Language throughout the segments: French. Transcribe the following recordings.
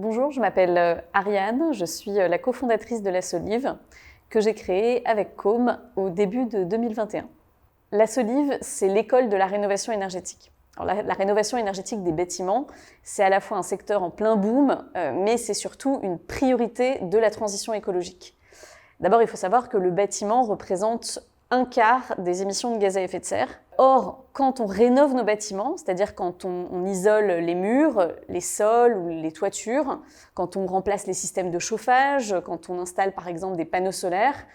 Bonjour, je m'appelle Ariane, je suis la cofondatrice de La Solive que j'ai créée avec Com au début de 2021. La Solive, c'est l'école de la rénovation énergétique. Alors, la rénovation énergétique des bâtiments, c'est à la fois un secteur en plein boom, mais c'est surtout une priorité de la transition écologique. D'abord, il faut savoir que le bâtiment représente un quart des émissions de gaz à effet de serre. Or, quand on rénove nos bâtiments, c'est-à-dire quand on isole les murs, les sols ou les toitures, quand on remplace les systèmes de chauffage, quand on installe par exemple des panneaux solaires,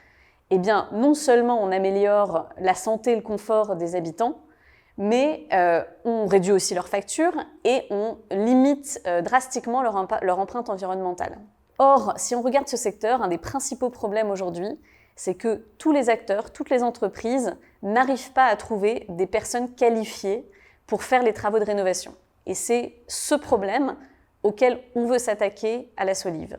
eh bien, non seulement on améliore la santé et le confort des habitants, mais on réduit aussi leurs factures et on limite drastiquement leur empreinte environnementale. Or, si on regarde ce secteur, un des principaux problèmes aujourd'hui, c'est que tous les acteurs, toutes les entreprises n'arrivent pas à trouver des personnes qualifiées pour faire les travaux de rénovation. Et c'est ce problème auquel on veut s'attaquer à La Solive.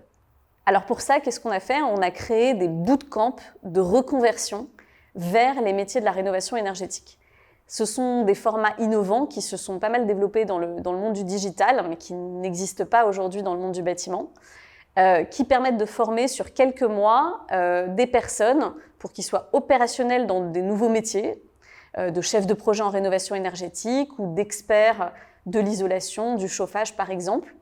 Alors pour ça, qu'est-ce qu'on a fait? On a créé des bootcamps de reconversion vers les métiers de la rénovation énergétique. Ce sont des formats innovants qui se sont pas mal développés dans le monde du digital, mais qui n'existent pas aujourd'hui dans le monde du bâtiment. Qui permettent de former sur quelques mois des personnes pour qu'ils soient opérationnels dans des nouveaux métiers, de chefs de projet en rénovation énergétique ou d'experts de l'isolation, du chauffage par exemple.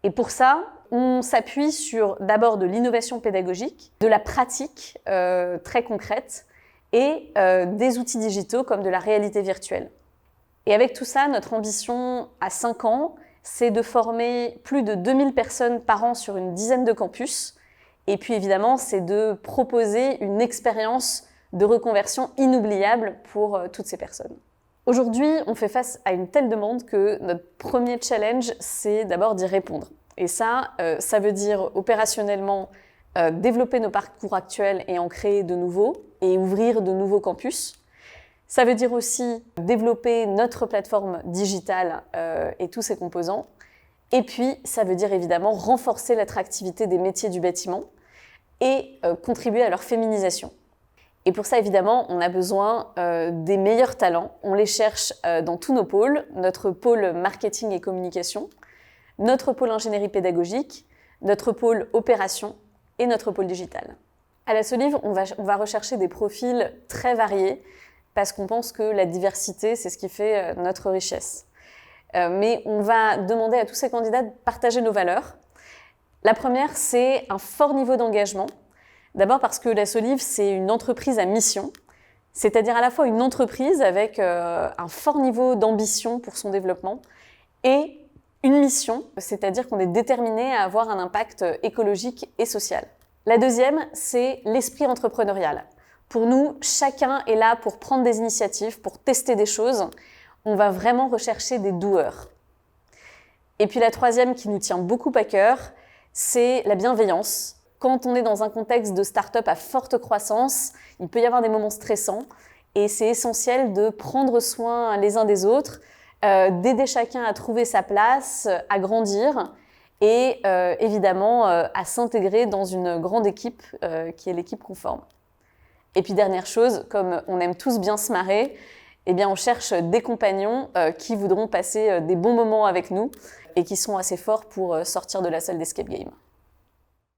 Et pour ça, on s'appuie sur d'abord de l'innovation pédagogique, de la pratique très concrète et des outils digitaux comme de la réalité virtuelle. Et avec tout ça, notre ambition à 5 ans, c'est de former plus de 2000 personnes par an sur une dizaine de campus. Et puis évidemment, c'est de proposer une expérience de reconversion inoubliable pour toutes ces personnes. Aujourd'hui, on fait face à une telle demande que notre premier challenge, c'est d'abord d'y répondre. Et ça veut dire opérationnellement développer nos parcours actuels et en créer de nouveaux et ouvrir de nouveaux campus. Ça veut dire aussi développer notre plateforme digitale et tous ses composants. Et puis, ça veut dire évidemment renforcer l'attractivité des métiers du bâtiment et contribuer à leur féminisation. Et pour ça, évidemment, on a besoin des meilleurs talents. On les cherche dans tous nos pôles, notre pôle marketing et communication, notre pôle ingénierie pédagogique, notre pôle opération et notre pôle digital. À La Solive, on va rechercher des profils très variés, parce qu'on pense que la diversité, c'est ce qui fait notre richesse. Mais on va demander à tous ces candidats de partager nos valeurs. La première, c'est un fort niveau d'engagement. D'abord parce que La Solive, c'est une entreprise à mission, c'est-à-dire à la fois une entreprise avec un fort niveau d'ambition pour son développement et une mission, c'est-à-dire qu'on est déterminé à avoir un impact écologique et social. La deuxième, c'est l'esprit entrepreneurial. Pour nous, chacun est là pour prendre des initiatives, pour tester des choses. On va vraiment rechercher des doueurs. Et puis la troisième qui nous tient beaucoup à cœur, c'est la bienveillance. Quand on est dans un contexte de start-up à forte croissance, il peut y avoir des moments stressants et c'est essentiel de prendre soin les uns des autres, d'aider chacun à trouver sa place, à grandir et évidemment à s'intégrer dans une grande équipe qui est l'équipe Conforme. Et puis dernière chose, comme on aime tous bien se marrer, eh bien on cherche des compagnons qui voudront passer des bons moments avec nous et qui seront assez forts pour sortir de la salle d'escape game.